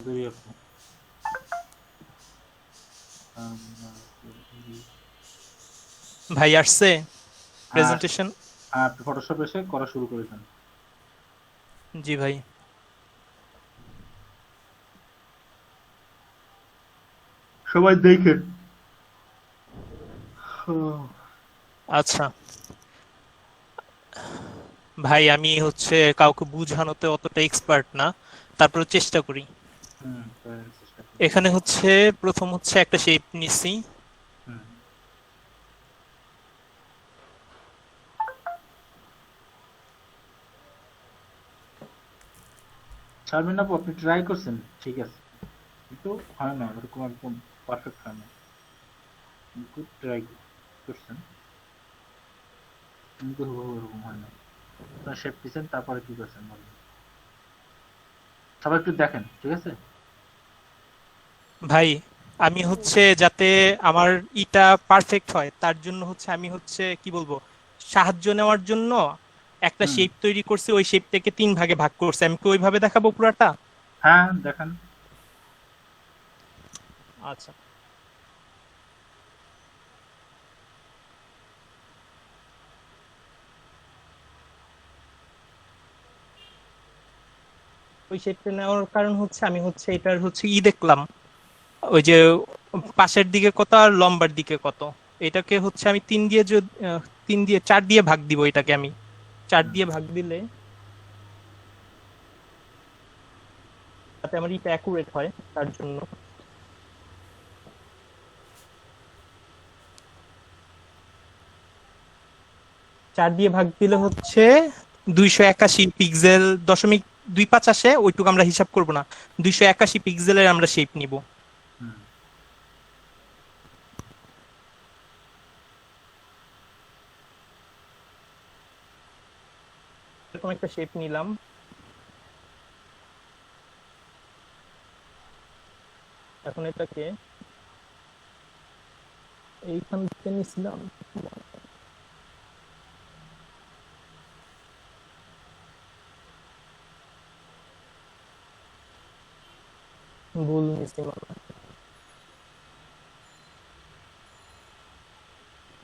চৌধুরী আপু। ভাই আসছে হ্যাঁ, প্রেজেন্টেশন? আপনি ফটোশপ এসে করা শুরু করে দেন। জি ভাই। সবাই দেখেন। আচ্ছা ভাই, আমি কাউকে বুঝানোতে অতটা এক্সপার্ট না, তারপরে চেষ্টা করি। হুম, চেষ্টা করুন। এখানে প্রথম একটা শেপ নিচ্ছি। হুম। শারমিন আপু, আপনি ট্রাই করছেন, ঠিক আছে, কিন্তু হয় না ওরকম একদম পারফেক্ট হয় না। কিন্তু ট্রাই করছেন, কিন্তু হুবহু ওরকম হয় না। আপনার শেপ দিচ্ছেন, তারপরে কি করছেন বলেন। সবাই একটু দেখেন, ঠিক আছে। ভাই আমি যাতে আমার ইটা পারফেক্ট হয় তার জন্য আমি কি বলবো, সাহায্য নেওয়ার জন্য একটা হুম। শেপ তৈরি করছি, ওই শেপটাকে 3 ভাগে ভাগ করছি। আমি কি ওইভাবে দেখাবো পুরাটা? হ্যাঁ, দেখান। আচ্ছা। ওই শেপটা নেওয়ার কারণ আমি এটার দেখলাম, ওই যে পাশের দিকে কত আর লম্বার দিকে কত। এটাকে আমি 4 দিয়ে ভাগ দিব। এটাকে আমি 4 দিয়ে ভাগ দিলে যাতে আমার এটা অ্যাকুরেট হয় তার জন্য। 4 দিয়ে ভাগ দিলে 281 পিক্সেল, 0.25 আসে। ওইটুকু আমরা হিসাব করব না, 281 পিক্সেলের আমরা শেপ নিব। হুম। এরকম একটা শেপ নিলাম। এখন এটাকে এইখান থেকে নিছিলাম, ভুল নিছি মনে হয়।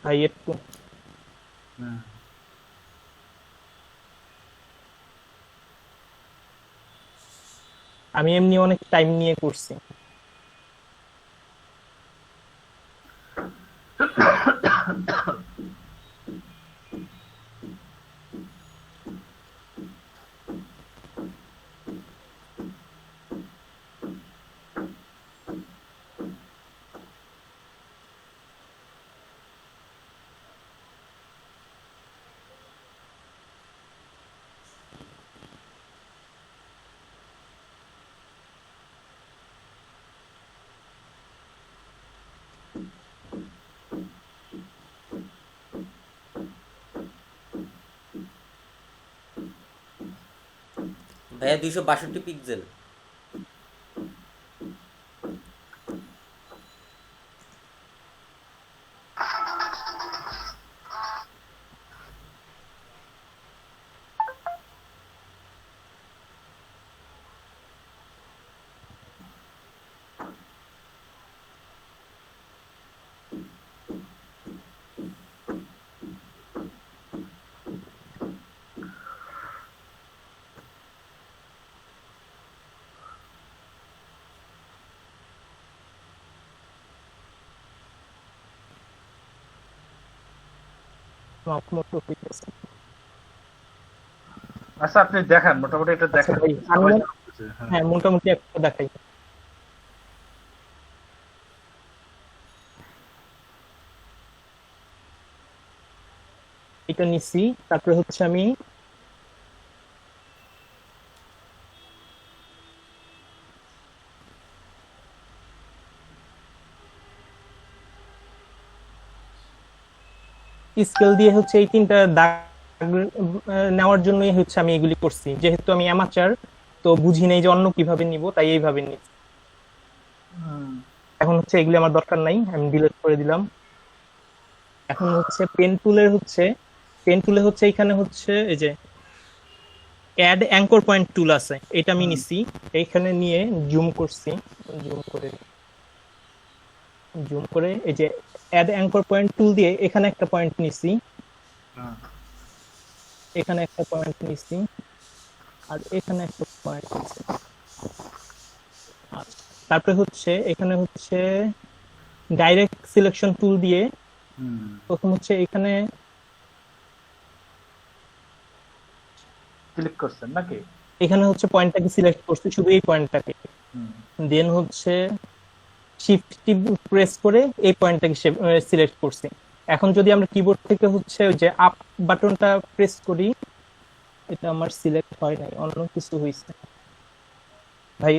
ভাই একটু, হুম। আমি এমনি অনেক টাইম নিয়ে করছি। ভাইয়া 262 পিক্সেল। মাপমতো হইতেছে। আচ্ছা, আপনি দেখান, মোটামুটি এটা আচ্ছা দেখেন। ভাই, আমি সবাই দেখতেছে, হ্যাঁ। হ্যাঁ মোটামুটি একটা দেখাই। এটা নিছি, তারপরে আমি স্কেল দিয়ে এই 3টা দাগ নেওয়ার জন্যই আমি এগুলি করছি। যেহেতু আমি অ্যামাচার, তো বুঝি নেই যে অন্য কিভাবে নিব, তাই এইভাবে নিচ্ছি। হুম। এখন এগুলি আমার দরকার নাই, আমি ডিলিট করে দিলাম। এখন পেন টুলের পেন টুলে এইখানে এই যে অ্যাড অ্যাঙ্কর পয়েন্ট টুল আছে, এটা আমি হুম। নিছি, এইখানে নিয়ে জুম করছি, জুম করে এই যে অ্যাড অ্যাঙ্কর পয়েন্ট টুল দিয়ে এখানে একটা পয়েন্ট নিছি, হ্যাঁ। এখানে একটা পয়েন্ট নিছি, আর এখানে একটা পয়েন্ট নিছি। আচ্ছা, তারপরে হচ্ছে এখানে হচ্ছে ডাইরেক্ট সিলেকশন টুল দিয়ে হুম। প্রথম হচ্ছে এখানে ক্লিক করছেন নাকি? এখানে হচ্ছে পয়েন্টটাকে সিলেক্ট করছি, শুধু এই পয়েন্টটাকে, হুম। দেন হচ্ছে শিফট টি প্রেস করে এই পয়েন্টটাকে সিলেক্ট করছি। এখন যদি আমরা কিবোর্ড থেকে হচ্ছে ওই যে আপ বাটনটা প্রেস করি, এটা আমার সিলেক্ট হয় নাই, অন্য কিছু হয়েছে ভাই।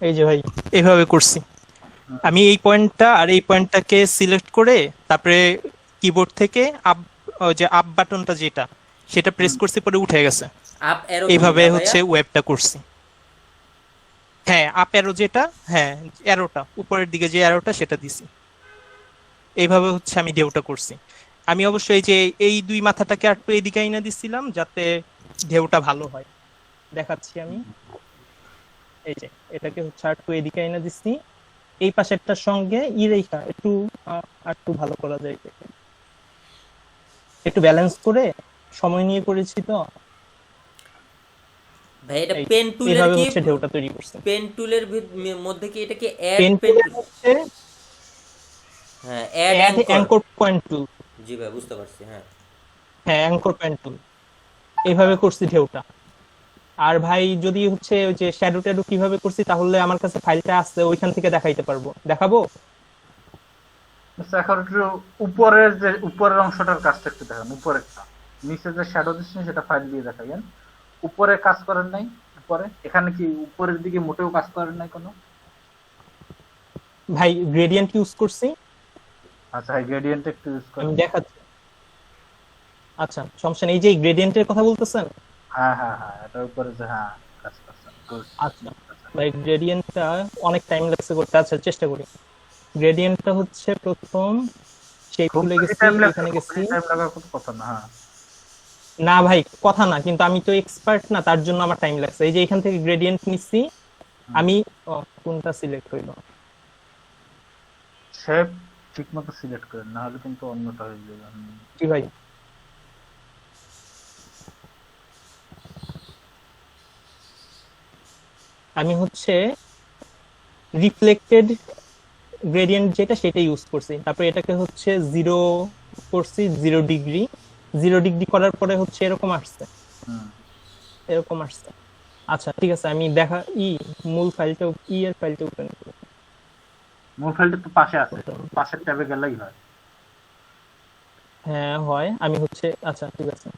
এই যে ভাই এইভাবে করছি আমি, এই পয়েন্টটা আর এই পয়েন্টটাকে সিলেক্ট করে তারপরে কিবোর্ড থেকে আপ, ওই যে আপ বাটনটা যেটা সেটা প্রেস হুম। করছি, পরে উঠে গেছে। আপ অ্যারো কি এইভাবে না ভাইয়া? হচ্ছে ওয়েবটা করছি। হ্যাঁ, আপ অ্যারো যেটা, হ্যাঁ অ্যারোটা উপরের দিকে যে অ্যারোটা সেটা দিছি। এইভাবে হচ্ছে আমি ঢেউটা করছি। আমি অবশ্যই এই যে এই দুই মাথাটাকে একটু এদিকে আইনা দিছিলাম যাতে ঢেউটা ভালো হয়, দেখাচ্ছি আমি। এই যে এটাকে হচ্ছে একটু এদিকে আইনা দিচ্ছি, এই পাশেরটার সঙ্গে ই রেখা একটু একটু ভালো করা যায়, একটু ব্যালেন্স করে সময় নিয়ে করেছি তো। ভাই এটা এই পেন টুলের এইভাবে কি, হচ্ছে ঢেউটা তৈরি করছি। পেন টুলের মধ্যে কি এটা কি অ্যাড পেন পেন টুলে টুল? হচ্ছে হ্যাঁ, add add anchor. Anchor point tool. জি ভাই, বুঝতে পারছি, হ্যাঁ। হ্যাঁ, অ্যাঙ্কর পয়েন্ট টুল, এইভাবে করছি ঢেউটা। আর ভাই যদি হচ্ছে ওই যে শ্যাডো ট্যাডো কিভাবে করছি, তাহলে আমার কাছে ফাইলটা আছে, ওইখান থেকে দেখাইতে পারবো, দেখাবো। আচ্ছা, এখন একটু উপরের যে উপরের অংশটার কাজটা একটু দেখান, উপরেরটা। নিচে যে শ্যাডো দিচ্ছেন সেটা ফাইল দিয়ে দেখাইন। উপরে কাজ করেন নাই? উপরে এখানে কি উপরের দিকে মোটেও কাজ করেন নাই কোনো? ভাই গ্রেডিয়েন্ট ইউজ করছি, আচ্ছা, গ্রেডিয়েন্ট একটু ইউজ আমি করেন। দেখাচ্ছি। আচ্ছা সমস্যা নেই, এই যে গ্রেডিয়েন্টের কথা বলতেছেন। হ্যাঁ, হ্যাঁ, হ্যাঁ, এটার উপরে যে, হ্যাঁ, কাজ করছেন, গুড। আচ্ছা ভাই, গ্রেডিয়েন্টটা অনেক টাইম লাগছে করতে, আচ্ছা চেষ্টা করি। গ্রেডিয়েন্টটা হচ্ছে প্রথম সেই খুব খুলে বেশি গেছি, টাইম লাগছে, এখানে খুব গেছি। বেশি টাইম লাগার কোনো কথা না, হ্যাঁ। না ভাই কথা না, কিন্তু আমি তো এক্সপার্ট না, তার জন্য আমার টাইম লাগছে। এই যে এখান থেকে গ্রেডিয়েন্ট নিচ্ছি হুম। আমি। কোনটা সিলেক্ট হইলো? শেপ ঠিক মতো সিলেক্ট করেন, না হলে কিন্তু অন্যটা হয়ে যাবে। কি ভাই? আমি হচ্ছে রিফ্লেক্টেড গ্রেডিয়েন্ট যেটা সেটা ইউজ করছি, তারপরে এটাকে হচ্ছে জিরো করছি, 0 ডিগ্রি। 0 ডিগ্রি করার পরে হচ্ছে এরকম আসছে, হুম। এরকম আসছে। আচ্ছা ঠিক আছে, আমি দেখা মূল ফাইলটা, এর ফাইলটা ওপেন করি। মূল ফাইলটা তো পাশে আছে, পাশের ট্যাবে গেলেই হয়। হ্যাঁ হয়, আমি হচ্ছে আচ্ছা ঠিক আছে,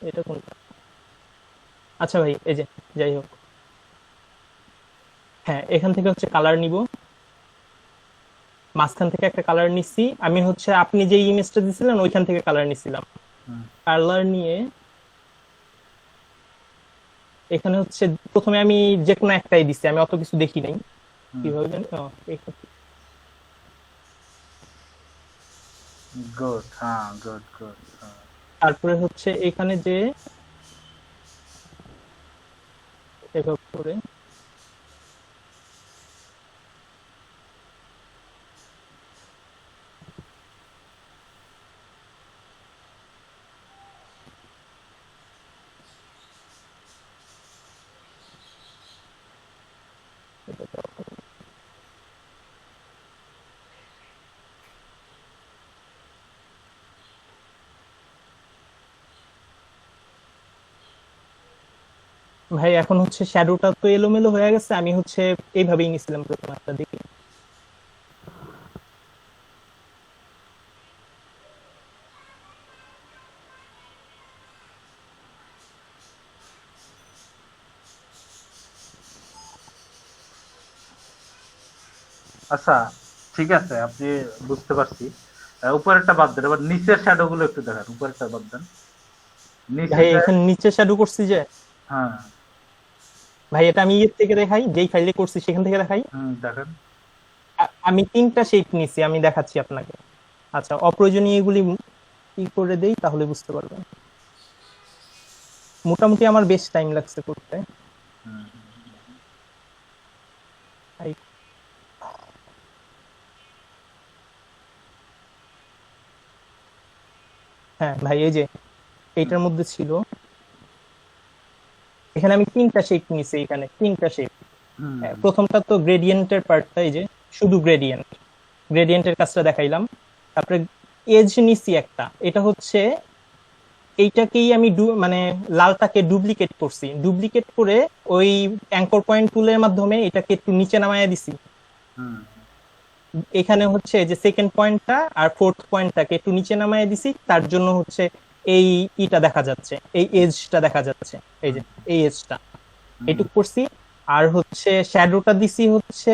এটা কোনটা? আচ্ছা ভাই এই যে, যাই হোক, হ্যাঁ এখান থেকে হচ্ছে কালার নিব, মাঝখান থেকে একটা কালার নিচ্ছি আমি, হচ্ছে আপনি যে ইমেজটা দিছিলেন ওইখান থেকে কালার নিছিলাম। হুম। কালার নিয়ে এখানে হচ্ছে প্রথমে আমি যে কোনো একটাই দিছি, আমি অত কিছু দেখি নাই। হুম। কিভাবে জানি গুড, হ্যাঁ, গুড, গুড। তারপরে হচ্ছে এখানে যে এভাবে করে ভাই এখন হচ্ছে শ্যাডোটা তো এলোমেলো হয়ে গেছে, আমি হচ্ছে এইভাবেই নিছিলাম প্রথম একটা দিকে। আচ্ছা, ঠিক আছে, আপনি বুঝতে পারছি। উপরেরটা বাদ দেন, এবার নিচের শ্যাডো গুলো একটু দেখেন। উপরেরটা বাদ দেন, নিচে ভাই যে, এখানে নিচে শ্যাডো করছি যে, হ্যাঁ, ভাই এটা আমি ইয়ের থেকে দেখাই, যেই ফাইলে করছি সেখান থেকে দেখাই। দেখেন। আমি তিনটা শেপ নিছি, আমি দেখাচ্ছি আপনাকে। আচ্ছা, অপ্রয়োজনীয় এগুলি কি করে দেই তাহলে বুঝতে পারবেন। মোটামুটি আমার বেশ টাইম লাগছে করতে। হুম, এই- হ্যাঁ ভাই, এই যে হুম, এইটার মধ্যে ছিল, এখানে আমি তিনটা শেপ নিছি, এখানে তিনটা শেপ। হুম, প্রথমটা তো গ্রেডিয়েন্টের পার্টটা, এই যে শুধু গ্রেডিয়েন্ট, গ্রেডিয়েন্টের কাজটা দেখাইলাম। তারপরে এজ নিছি একটা, এটা হচ্ছে এইটাকেই আমি মানে লালটাকে ডুপ্লিকেট করছি, ডুপ্লিকেট করে ওই অ্যাঙ্কর পয়েন্ট টুলের মাধ্যমে এটাকে একটু নিচে নামায়া দিছি। হুম, এখানে হচ্ছে যে সেকেন্ড পয়েন্টটা আর ফোর্থ পয়েন্টটাকে একটু নিচে নামায় দিছি, তার জন্য হচ্ছে এই ইটা দেখা যাচ্ছে, এই এজটা দেখা যাচ্ছে, এই যে এই এজটা হুম, এটুক করছি। আর হচ্ছে শ্যাডোটা দিছি, হচ্ছে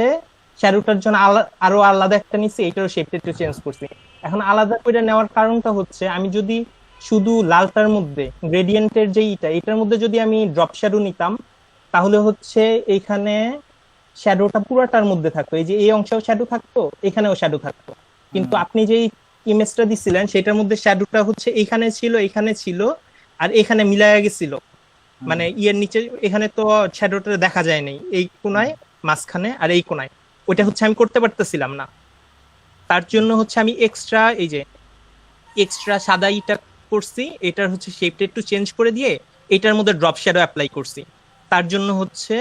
শ্যাডোটার জন্য আরো আলাদা একটা নিছি, এটারও শেপটা একটু চেঞ্জ করছি। এখন আলাদা করে নেওয়ার কারণটা হচ্ছে, আমি যদি শুধু লালটার মধ্যে গ্রেডিয়েন্টের যে এটার মধ্যে যদি আমি ড্রপ শ্যাডো নিতাম, তাহলে হচ্ছে এইখানে শ্যাডোটা পুরাটার মধ্যে থাকতো, এই যে এই অংশেও শ্যাডো থাকতো, এখানেও শ্যাডো থাকতো। কিন্তু হুম, আপনি যেই ইমেজটা দিছিলেন সেটার মধ্যে শ্যাডোটা হচ্ছে এখানে ছিল, এখানে ছিল, আর এখানে মিলায়া গেছিল। হুম, মানে ইয়ের নিচে এখানে তো শ্যাডোটা দেখা যায় নাই, এই কোনায় মাঝখানে আর এই কোনায়, ওইটা হুম, হচ্ছে আমি করতে পারতেছিলাম না। তার জন্য হচ্ছে আমি এক্সট্রা, এই যে এক্সট্রা সাদা ইটা করছি, এটার হচ্ছে শেপটা একটু চেঞ্জ করে দিয়ে এটার মধ্যে ড্রপ শ্যাডো অ্যাপ্লাই করছি। তার জন্য হচ্ছে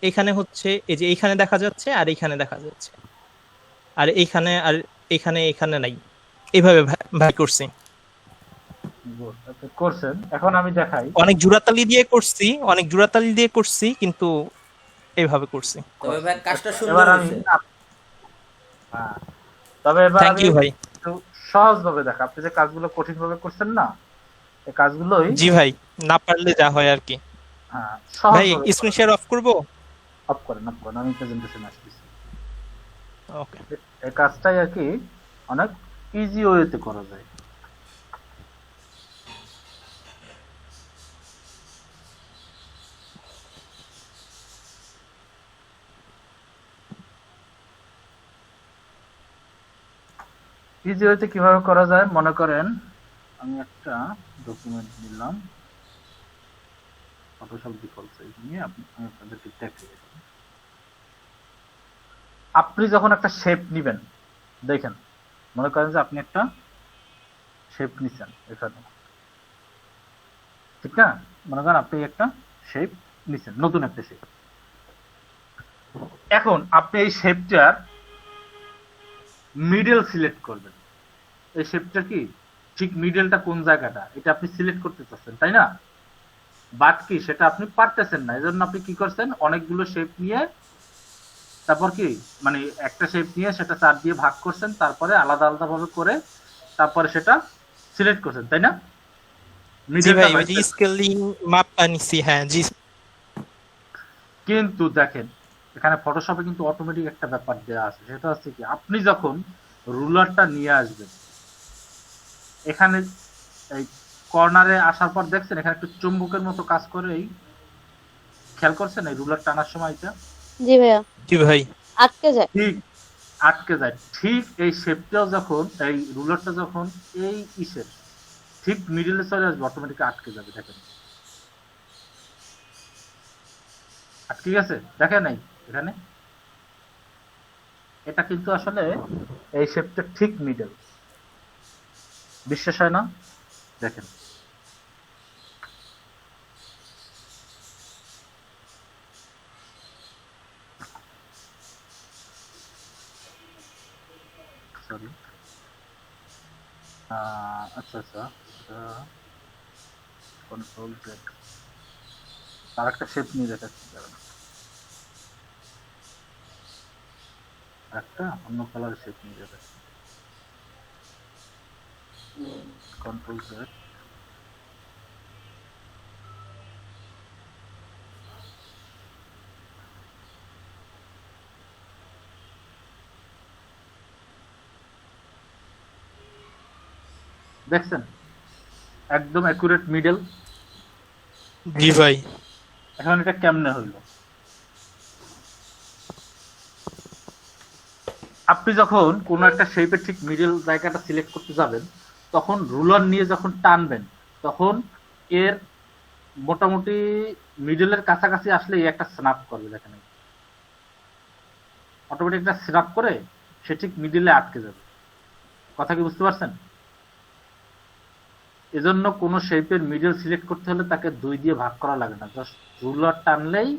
এখানে হচ্ছে এই যে এইখানে দেখা যাচ্ছে আর এইখানে দেখা যাচ্ছে, আর এইখানে আর এখানে এখানে নাই। এইভাবে ভাই ভাই করছি। good, আচ্ছা, করছেন। এখন আমি দেখাই। অনেক জোড়াতালি দিয়ে করছি, অনেক জোড়াতালি দিয়ে করছি, কিন্তু এইভাবে করছি। তবে ভাই করছেন, কাজটা আচ্ছা, সুন্দর এবার আমি, হয়েছে। হ্যাঁ, তবে এবার থ্যাংক আমি ইউ ভাই। একটু সহজ ভাবে দেখা। আপনি যে কাজগুলো কঠিন ভাবে করছেন না, এই কাজগুলোই, জি ভাই, না পারলে যা হয় আর কি। হ্যাঁ, সহজ ভাই ভাবে স্ক্রিন করা শেয়ার যায়। অফ করব। অফ করেন, অফ করেন, আমি প্রেজেন্টেশন আসতেছি। ওকে। এই কাজটাই আর কি অনেক ইজি ওয়েতে করা যায়। ইজি ওয়েতে কিভাবে করা যায়, মনে করেন আমি একটা ডকুমেন্ট নিলাম, ফটোশপ ডিফল্ট সাইজ নিয়ে আমি আপনাদেরকে দেখাই। আপনি যখন একটা শেপ নিবেন, দেখেন, মনে করেন যে আপনি একটা শেপ নিছেন এখানে, ঠিক না? মনে করেন আপনি একটা শেপ নিছেন, নতুন একটা শেপ। এখন আপনি এই শেপটার মিডল সিলেক্ট করবেন। এই শেপটা কি ঠিক মিডলটা কোন জায়গাটা, এটা আপনি সিলেক্ট করতে চাচ্ছেন, তাই না? বাট কি সেটা আপনি পারতেছেন না, এজন্য আপনি কি করছেন, অনেকগুলো শেপ নিয়ে, তারপর কি, মানে একটা শেপ নিয়ে সেটা 4 দিয়ে ভাগ করছেন, তারপরে আলাদা আলাদা ভাবে করে তারপরে সেটা সিলেক্ট করছেন, তাই না? জি মিডলটা ভাই, ওই যে পাইছেন। স্কেলিং মাপটা নিছি, হ্যাঁ জি। কিন্তু দেখেন, এখানে ফটোশপে কিন্তু অটোমেটিক একটা ব্যাপার দেওয়া আছে, সেটা হচ্ছে কি, আপনি যখন রুলারটা নিয়ে আসবেন এখানে, এই কর্নারে আসার পর দেখছেন এখানে একটু চুম্বকের মতো কাজ করে, এই খেয়াল করছেন এই রুলার টানার সময় এটা জি ভাইয়া, জি ভাই। আটকে যায়। ঠিক আটকে যায়। ঠিক এই শেপটাও যখন, এই রুলারটা যখন এই ইসের ঠিক মিডিলে চলে আসবে, অটোমেটিক আটকে যাবে। দেখেন আটকে গেছে, দেখেন নাই এখানে, এটা কিন্তু আসলে এই শেপটা ঠিক মিডল। বিশ্বাস হয় না? দেখেন, সরি, আচ্ছা আচ্ছা, কন্ট্রোল জেড, আর একটা শেপ নিয়ে দেখাচ্ছি, দাঁড়ান। একটা অন্য কালার শেপ নিয়ে দেখাচ্ছি। কন্ট্রোল জেড, দেখছেন একদম অ্যাকুরেট মিডল। জি ভাই। এখন এটা কেমনে হইল? আপনি যখন কোনো একটা শেপের ঠিক মিডল জায়গাটা সিলেক্ট করতে যাবেন, তখন রুলার নিয়ে যখন টানবেন, তখন এর মোটামুটি মিডলের কাছাকাছি আসলে এই একটা স্ন্যাপ করবে, দেখেন অটোমেটিক একটা স্ন্যাপ করে সে ঠিক মিডলে আটকে যাবে। কথা কি বুঝতে পারছেন? এজন্য কোনো শেপের মিডল সিলেক্ট করতে হলে তাকে 2 দিয়ে ভাগ করা লাগে না, জাস্ট রুলার টানলেই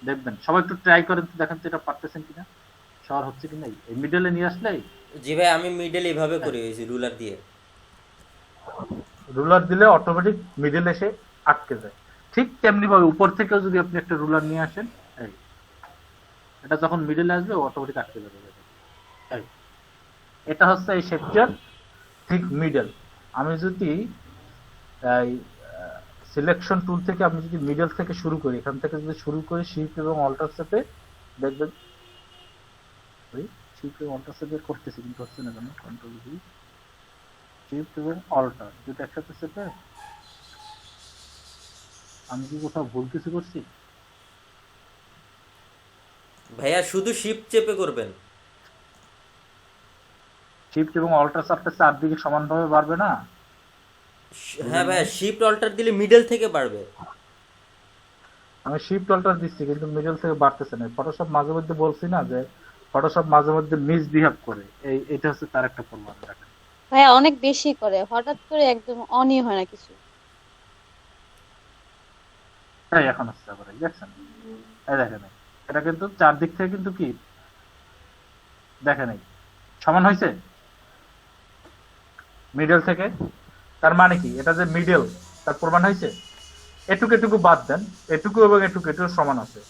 দেখবেন। সবাই একটু ট্রাই করেন তো, দেখেন তো এটা পারতেছেন কিনা, সবার হচ্ছে কিনা। এই মিডলে নিয়ে আসলেই, জি ভাই, আমি মিডল এভাবে করে হয়েছি রুলার দিয়ে। রুলার দিলে অটোমেটিক মিডল এসে আটকে যায়। ঠিক তেমনি ভাবে উপর থেকেও যদি আপনি একটা রুলার নিয়ে আসেন, এই এটা যখন মিডলে আসবে অটোমেটিক আটকে যাবে। এই এটা হচ্ছে এই শেপটার ঠিক মিডল। আমি যদি এই সিলেকশন টুল থেকে আমি যদি মিডল থেকে শুরু করি, এখান থেকে যদি শুরু করি শিফট এবং অল্টার চেপে, দেখবেন ওই শিফট এবং অল্টার চেপে করতেছি কিন্তু হচ্ছে না কেন। কন্ট্রোল ভি, শিফট এবং অল্টার দুটো একসাথে চেপে, আমি কি কোথাও ভুল কিছু করছি? ভাইয়া শুধু শিফট চেপে করবেন। শিফট এবং অল্টার চাপতে চারদিকে সমানভাবে বাড়বে না? হ্যাঁ ভাইয়া, শিফট অল্টার দিলে মিডল থেকে বাড়বে। আমি শিফট অল্টার দিচ্ছি কিন্তু মিডল থেকে বাড়তেছে না। ফটোশপ মাঝে মধ্যে বলছি না যে ফটোশপ মাঝে মধ্যে মিসবিহেভ করে, এটা হচ্ছে তার একটা প্রমাণ। দেখেন ভাইয়া অনেক বেশি করে, হঠাৎ করে একদম অনই হয় না কিছু। তাই এখন হচ্ছে আবার, এই দেখছেন, এই দেখেন এটা কিন্তু চারদিক থেকে কিন্তু কি দেখেন এই সমান হয়েছে মিডল থেকে। তার মানে কি এটা যে মিডল তার প্রমাণ হয়েছে। এটুকু এটুকু বাদ দেন, এটুকু এবং এটুকু এটুকু সমান আছে,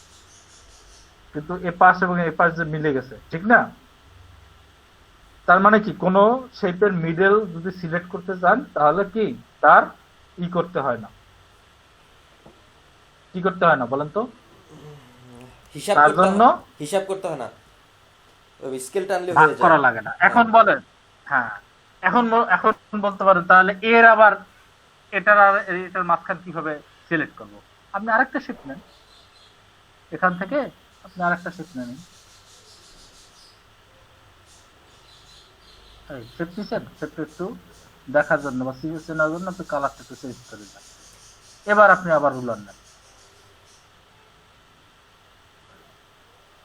কিন্তু এ পাশ এবং এ পাশ যে মিলে গেছে, ঠিক না? তার মানে কি কোন শেপের মিডল যদি সিলেক্ট করতে চান তাহলে কি তার করতে হয় না, কি করতে হয় না বলেন তো? হিসাব তার করতে জন্য হিসাব করতে হয় না, ওই স্কেল টানলে ভাগ হয়ে করা যায়। লাগে না। এখন বলেন, হ্যাঁ এখন এখন বলতে পারেন তাহলে এর আবার এটার আর এটার মাঝখান কিভাবে সিলেক্ট করব? আপনি আরেকটা শেপ নেন, এখান থেকে আপনি আরেকটা শেপ নেন। এই শেপ নিছেন, শেপটা একটু দেখার জন্য বা সিরিয়াস নেওয়ার জন্য আপনি কালারটা একটু চেঞ্জ করে দেন। এবার আপনি আবার রুলার নেন,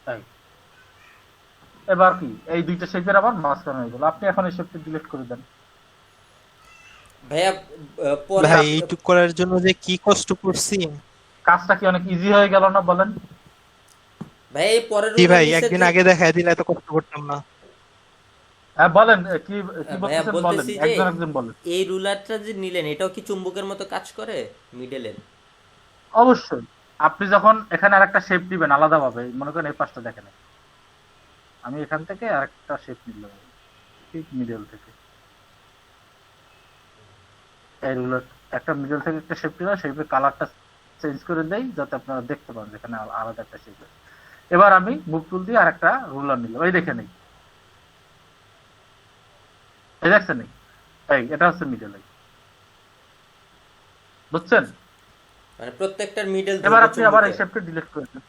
তাই এবার কি এই দুইটা শেপের আবার মাঝখানে হয়ে গেল। আপনি এখন এই শেপটা ডিলিট করে দেন। ভাইয়া পরে ভাই এইটুক করার জন্য যে কি কষ্ট করছি। কাজটা কি অনেক ইজি হয়ে গেল না বলেন? ভাইয়া এই পরের কি ভাই, রুলার একদিন আগে দেখায় দিলে এত কষ্ট করতাম না। হ্যাঁ বলেন, কি কি ভাইয়া বলতেছেন বলেন, বলতেছি যে একজন একজন বলেন। এই রুলারটা যে নিলেন এটাও কি চুম্বকের মতো কাজ করে মিডলের? অবশ্যই। আপনি যখন এখানে আরেকটা শেপ দিবেন আলাদাভাবে, মনে করেন এই পাশটা দেখেন, আমি এখান থেকে আরেকটা শেপ নিলাম ঠিক মিডল থেকে, এই রুলার একটা মিডল থেকে একটা শেপ নিলাম, শেপের কালারটা চেঞ্জ করে দেই যাতে আপনারা দেখতে পান যেখানে আলাদা একটা শেপ। এবার আমি মুভ টুল দিয়ে আরেকটা রুলার নিলাম, এই দেখে নেই, এই দেখছেন নেই, এই এটা হচ্ছে মিডল, বুঝছেন? মানে প্রত্যেকটার মিডল এবার আপনি আবার এই শেপটা ডিলিট করে দেন।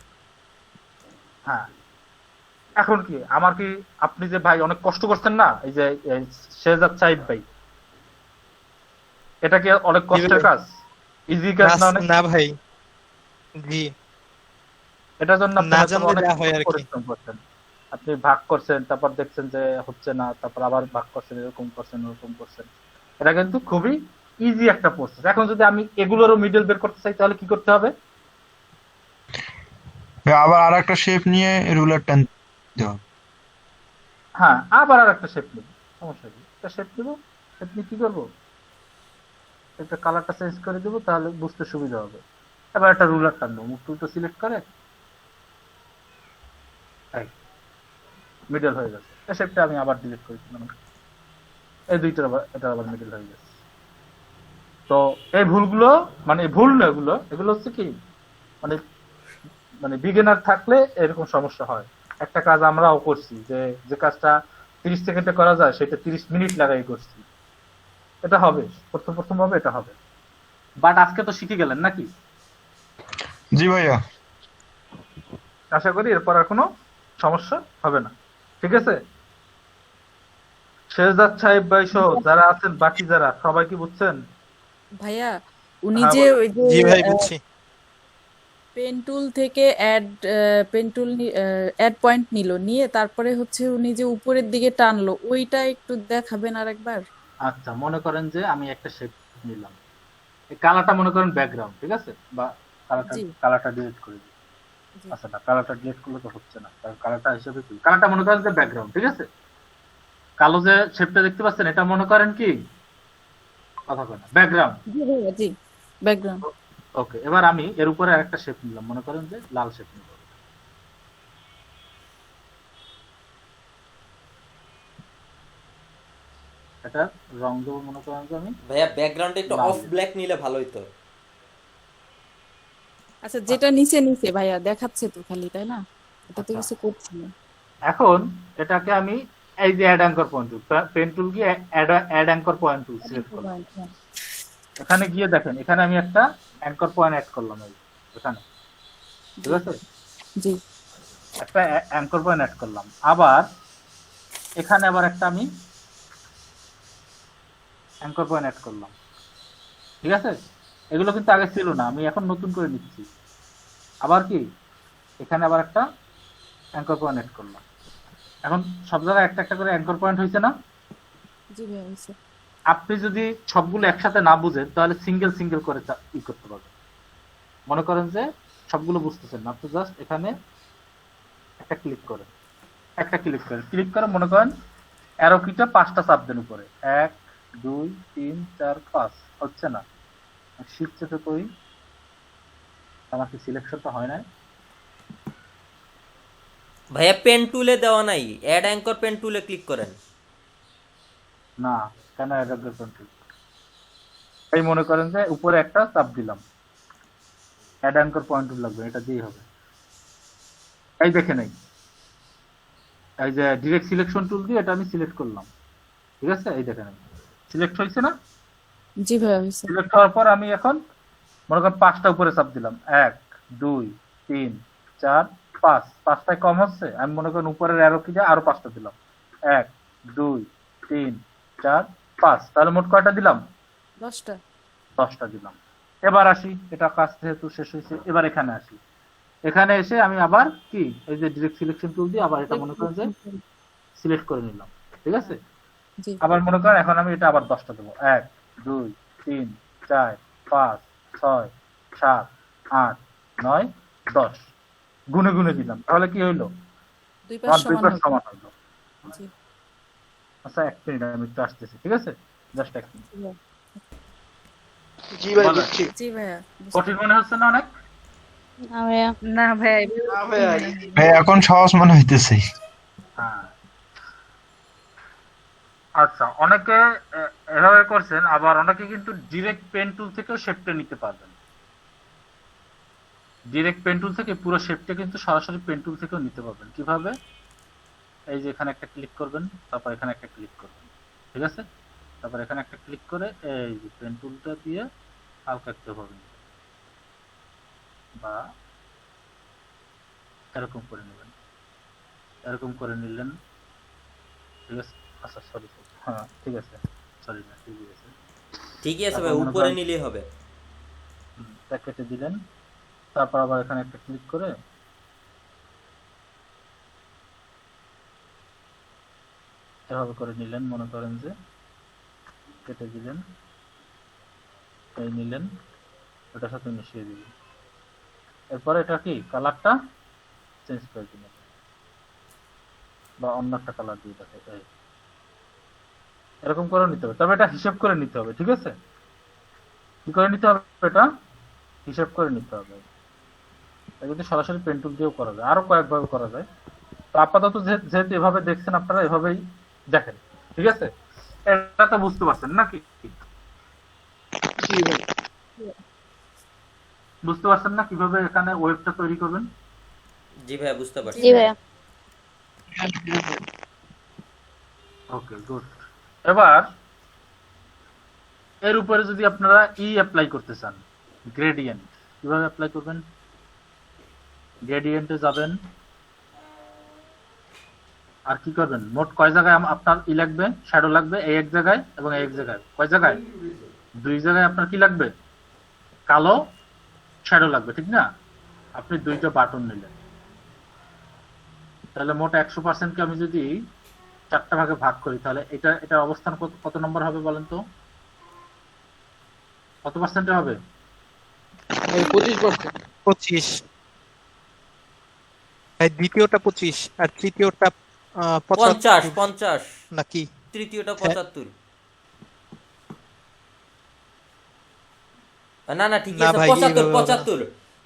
হ্যাঁ এখন কি আমার কি আপনি যে ভাই অনেক কষ্ট করছেন না, এই যে শেহজাদ সাইদ ভাই, এটা কি অনেক কষ্টের কাজ? ইজি কাজ না অনেক? না ভাই, জি এটার জন্য আপনি না হয়তো জানলে অনেক যা হয় আর কি। পরিশ্রম করছেন। আপনি ভাগ করছেন, তারপর দেখছেন যে হচ্ছে না, তারপর আবার ভাগ করছেন, এরকম করছেন ওরকম করছেন। এটা কিন্তু খুবই ইজি একটা প্রসেস। এখন যদি আমি এগুলোরও মিডল বের করতে চাই তাহলে কি করতে হবে? আবার আর একটা শেপ নিয়ে রুলার টানতে হবে। হ্যাঁ আবার আর একটা শেপ নেব, সমস্যা কি, একটা শেপ নেব, শেপ নিয়ে কি করবো, একটা কালারটা চেঞ্জ করে দেবো, তাহলে বুঝতে সুবিধা হবে। এবার একটা রুলার টানবো, মুখ টুলটা সিলেক্ট করে মিডল হয়ে গেছে। এই শেপটা আমি আবার ডিলিট করেছিলাম, এই দুইটার আবার এটা আবার মিডল হয়ে গেছে। তো এই ভুলগুলো মানে ভুল না, এগুলো হচ্ছে কি মানে মানে বিগিনার থাকলে এরকম সমস্যা হয়। একটা কাজ আমরাও করছি, যে কাজটা 30 সেকেন্ডে করা যায় সেটা 30 মিনিট লাগাই করছি। এটা হবে, প্রথম ভাবে এটা হবে। বাট আজকে তো শিখে গেলেন নাকি? জি ভাইয়া। আশা করি এরপর আর কোনো সমস্যা হবে না। ঠিক আছে, শেহজাদ সাহেব ভাই সহ যারা আছেন, বাকি যারা সবাই কি বুঝছেন? ভাইয়া উনি হ্যাঁ, যে বলো। ওই যে জি ভাই বুঝছি। পেন টুল থেকে পেন টুল অ্যাড পয়েন্ট নিয়ে তারপরে হচ্ছে উনি যে উপরের দিকে টানলো, ওইটা একটু দেখাবেন আরেকবার। আচ্ছা, মনে করেন যে আমি একটা শেপ নিলাম, এই কালারটা মনে করেন ব্যাকগ্রাউন্ড, ঠিক আছে, বা জি কালারটা ডিলিট করে দিই। জি আচ্ছা না, কালারটা ডিলিট করলে তো হচ্ছে না, কারণ কালারটা হিসেবে কি, কালারটা মনে করেন যে ব্যাকগ্রাউন্ড, ঠিক আছে। কালো যে শেপটা দেখতে পাচ্ছেন এটা মনে করেন কি, কথা কয় না, ব্যাকগ্রাউন্ড। জি ভাইয়া জি ব্যাকগ্রাউন্ড। ওকে, এবার আমি এর উপরে আরেকটা শেপ নিলাম, মনে করেন যে লাল শেপ নিব। এটা রং দেবো, মনে করেন যে আমি ভাইয়া ব্যাকগ্রাউন্ডে একটু লাল অফ দেব। ব্ল্যাক নিলে ভালো হতো। আচ্ছা যেটা নিচে ভাইয়া দেখাচ্ছে তো খালি, তাই না? এটা তো আচ্ছা, কিছু করছি না। এখন এটাকে আমি এই যে add anchor point tool, pen tool গিয়ে add anchor point tool select করলাম। এখানে গিয়ে দেখেন, এখানে আমি একটা অ্যাঙ্কর পয়েন্ট অ্যাড করলাম, এই এখানে, ঠিক আছে, জি একটা অ্যাঙ্কর পয়েন্ট অ্যাড করলাম। আবার এখানে আবার একটা আমি অ্যাঙ্কর পয়েন্ট অ্যাড করলাম, ঠিক আছে। এগুলো কিন্তু আগে ছিল না, আমি এখন নতুন করে নিচ্ছি। আবার কি, এখানে আবার একটা অ্যাঙ্কর পয়েন্ট অ্যাড করলাম। এখন সব জায়গায় একটা একটা করে অ্যাঙ্কর পয়েন্ট হয়েছে না? জি ভাইয়া হয়েছে। আপনি যদি সবগুলো একসাথে না বুঝেন তাহলে সিঙ্গেল সিঙ্গেল করে ই করতে পারবেন। মনে করেন যে সবগুলো বুঝতেছেন না, আপনি জাস্ট এখানে একটা ক্লিক করে মনে করেন অ্যারো কিটা 5টা চাপ দেন উপরে, 1 2 3 4 5, হচ্ছে না, শিফট চেপে করি, আমার কি সিলেকশনটা হয় না? ভাইয়া পেন টুলে দেওয়া নাই, অ্যাড অ্যাঙ্কর পেন টুলে ক্লিক করেন। না, কেন অ্যাডাপ্টার কন্ট্রোল, এই মনে করেন যে উপরে একটা চাপ দিলাম, অ্যাড অ্যাঙ্কর পয়েন্ট লাগবে, এটা দিয়েই হবে। এই দেখে নেই, এই যে ডিরেক্ট সিলেকশন টুল দিয়ে এটা আমি সিলেক্ট করলাম, ঠিক আছে, এই দেখে নেই সিলেক্ট হয়েছে না? জি ভাইয়া হয়েছে। সিলেক্ট হওয়ার পর আমি এখন মনে করেন 5টা উপরে চাপ দিলাম, 1 2 3 4 5, 5টায় কম হচ্ছে, আমি মনে করেন উপরের অ্যারো কি দিয়ে আরো 5টা দিলাম, 1 2 3 4 5, তাহলে মোট কয়টা দিলাম? 10টা। 10টা দিলাম। এবার আসি, এটা কাজ যেহেতু শেষ হয়েছে, এবার এখানে আসি। এখানে এসে আমি আবার কি, এই যে ডিরেক্ট সিলেকশন টুল দিয়ে আবার এটা মনে করেন যে সিলেক্ট করে নিলাম, ঠিক আছে। জি আবার মনে করেন এখন আমি এটা আবার 10টা দেবো, 1 2 3 4 5 6 7 8 9 10, গুনে গুনে দিলাম, তাহলে কি হইলো? দুই আমার পাশ দুই সমান পাশ হবে। সমান হইলো। জি আচ্ছা, 1 মিনিট, আমি একটু আসতেছি, ঠিক আছে, জাস্ট 1 মিনিট। জি ভাই বলেন। বুঝছি। জি ভাইয়া বুঝতে কঠিন মনে হচ্ছে না অনেক? না ভাইয়া। না ভাইয়া না ভাইয়া ভাই এখন সহজ মনে হইতেছে। হ্যাঁ, আচ্ছা, অনেকে এভাবে করছেন, আবার অনেকে কিন্তু ডিরেক্ট পেন টুল থেকেও শেপটা নিতে পারবেন। ডিরেক্ট পেন টুল থেকে পুরো শেপটা কিন্তু সরাসরি পেন টুল থেকেও নিতে পারবেন। কিভাবে? এই যে এখানে একটা ক্লিক করবেন, তারপর এখানে একটা ক্লিক করবেন, ঠিক আছে, তারপর এখানে একটা ক্লিক করে এই যে পেন টুলটা দিয়ে হালকা একটু হবে, বা এরকম করে নেবেন, এরকম করে নিলেন, ঠিক আছে। আচ্ছা সরি, হ্যাঁ ঠিক আছে, সরি না, ঠিকই আছে। ঠিকই আছে ভাই, তারপর মনে উপরে করেন নিলেই হবে। কেটে দিলেন, তারপর আবার এখানে একটা ক্লিক করে এভাবে করে নিলেন, মনে করেন যে কেটে দিলেন, এই নিলেন, ওটার সাথে মিশিয়ে দিলেন। এরপরে এটা কি কালারটা চেঞ্জ করে দিলেন, বা অন্য একটা কালার দিয়ে দেখে, এই এরকম করে নিতে হবে। তবে এটা হিসাব করে নিতে হবে, ঠিক আছে। কি করে নিতে হবে? এটা হিসাব করে নিতে হবে। এটা কিন্তু সরাসরি পেন টুল দিয়েও করা যায়, আরো কয়েকভাবে করা যায়। তো আপাতত যেহেতু এভাবে দেখছেন আপনারা, এভাবেই দেখেন, ঠিক আছে? এটা তো বুঝতে পারছেন নাকি? জি ভাই। বুঝতে পারছেন না কিভাবে এখানে ওয়েবটা তৈরি করবেন? জি ভাইয়া বুঝতে পারছি। জি ভাইয়া। ওকে, গুড। এবার এর উপরে যদি আপনারা অ্যাপ্লাই করতে চান, গ্রেডিয়েন্ট কিভাবে অ্যাপ্লাই করবেন? গ্রেডিয়েন্টে যাবেন, আর কি করবেন? মোট কয় জায়গায় আপনার লাগবে, শ্যাডো লাগবে? এই এক জায়গায় এবং এই এক জায়গায়। কয় জায়গায়? 2 জায়গায় আপনার কি লাগবে? কালো শ্যাডো লাগবে, ঠিক না? আপনি 2টা বাটন নিলেন, তাহলে মোট 100% কে আমি যদি 4টা ভাগে ভাগ করি, তাহলে এটার অবস্থান কত নম্বর হবে বলেন তো? কত পার্সেন্টে হবে? 25%। 25, দ্বিতীয়টা 25 আর তৃতীয়টা 50 75 50, নাকি? তৃতীয়টা হ্যাঁ। 75। না না ঠিকই না আছে, ভাই, 75 এইভাবে হবে না। 75।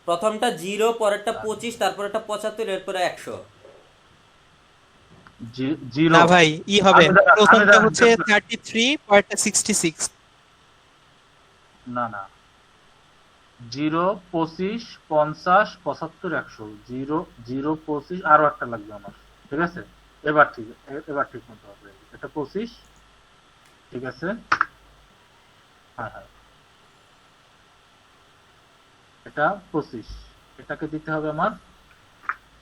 প্রথমটা 0, পরেরটা 25, তারপরেরটা 75, এরপরে 100। জিরো। না ভাই, হবে, প্রথমটা আমি হচ্ছে 33, পরেরটা 66। না না, 0, 25, 50, 75, 100। 0, 0, 25, আরো একটা লাগবে আমার, ঠিক আছে? এবার ঠিক মতো হবে। এটা 25, ঠিক আছে? হ্যাঁ হ্যাঁ, এটা 25, এটাকে দিতে হবে আমার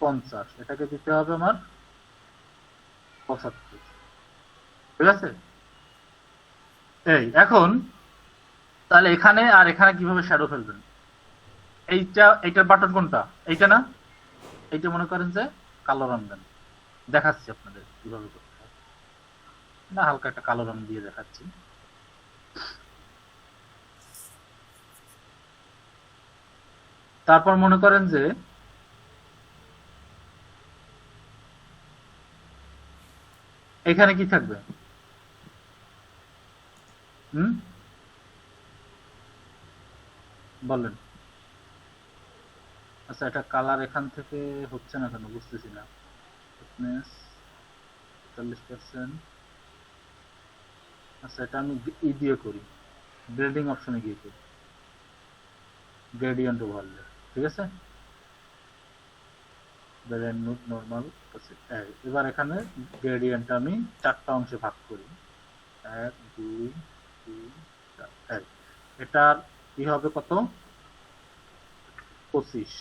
50, এটাকে দিতে হবে আমার 75, ঠিক আছে? এখন তাহলে এখানে আর এখানে কিভাবে শ্যাডো ফেলবেন? এইটার বাটন কোনটা? এইটা না? এইটা মনে করেন যে কালো রং দেন। দেখাচ্ছি আপনাদের কিভাবে করতে হয়। না, হালকা একটা কালো রং দিয়ে দেখাচ্ছি। তারপর মনে করেন যে এখানে কি থাকবে? বলেন। আচ্ছা, এটা কালার এখান থেকে হচ্ছে না কেন বুঝতেছি না। ফিটনেস 40%। আচ্ছা, এটা আমি দিয়ে করি, গ্রেডিং অপশনে গিয়ে করি, গ্রেডিয়েন্ট ওভারলে, ঠিক আছে? নর্মাল। এবার এখানে গ্রেডিয়েন্টটা আমি 4টা অংশে ভাগ করি, 1, 2, 3, 4। এটার কি হবে? কত? 25,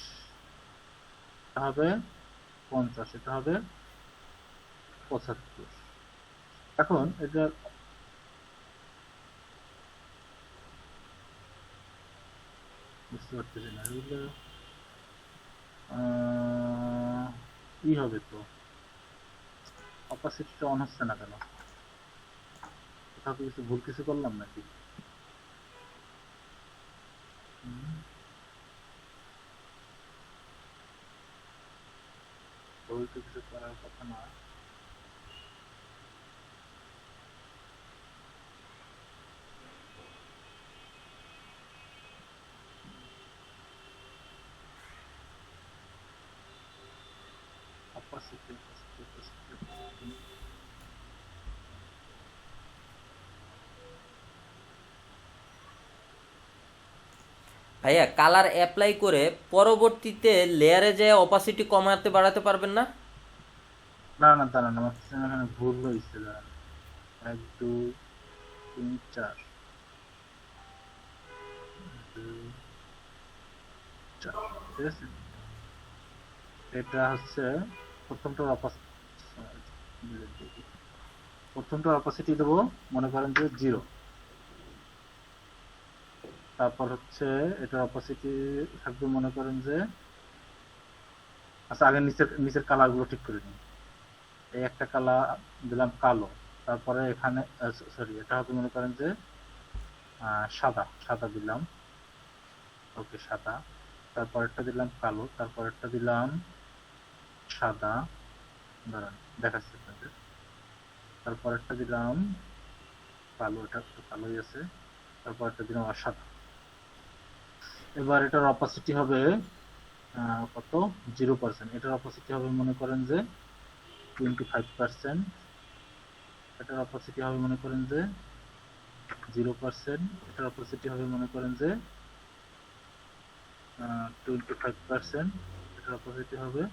এটা হবে 50, এটা হবে 75। এখন এটা বুঝতে পারতেছি না, এগুলো কি হবে? তো অপাসিটিটা অন হচ্ছে না কেন? কোথাও কি ভুল কিছু করলাম নাকি? ভুল তো কিছু করার কথা না। opacity, opacity. ভাইয়া কালার অ্যাপ্লাই করে পরবর্তীতে লেয়ারে যে অপাসিটি কমাতে বাড়াতে পারবেন না? না না, দাঁড়ান, আমার এখানে ভুল হয়েছে। দাঁড়ান, 1, 2, 3, 4, 2, 4, ঠিক আছে? এটা হচ্ছে প্রথমটার অপাসিটি দেবো, মনে করেন যে 0। তারপর হচ্ছে এটার অপাসিটি থাকবে, মনে করেন যে, আচ্ছা আগে নিচের কালার গুলো ঠিক করে নিই। এই একটা কালার দিলাম কালো, তারপরে এখানে সরি, এটা হবে মনে করেন যে সাদা দিলাম। ওকে, সাদা। তারপরেরটা দিলাম কালো, তারপরেরটা দিলাম সাদা। দাঁড়ান, দেখাচ্ছি আপনাদের। তারপরেরটা দিলাম কালো, এটা তো কালোই আছে। তারপরেরটা দিলাম আর সাদা। এবার এটার অপাসিটি হবে কত, 0%। এটার অপাসিটি হবে মনে করেন যে 25%। এটার অপাসিটি হবে মনে করেন যে 0%। এটার অপাসিটি হবে মনে করেন যে 25%। এটার অপাসিটি হবে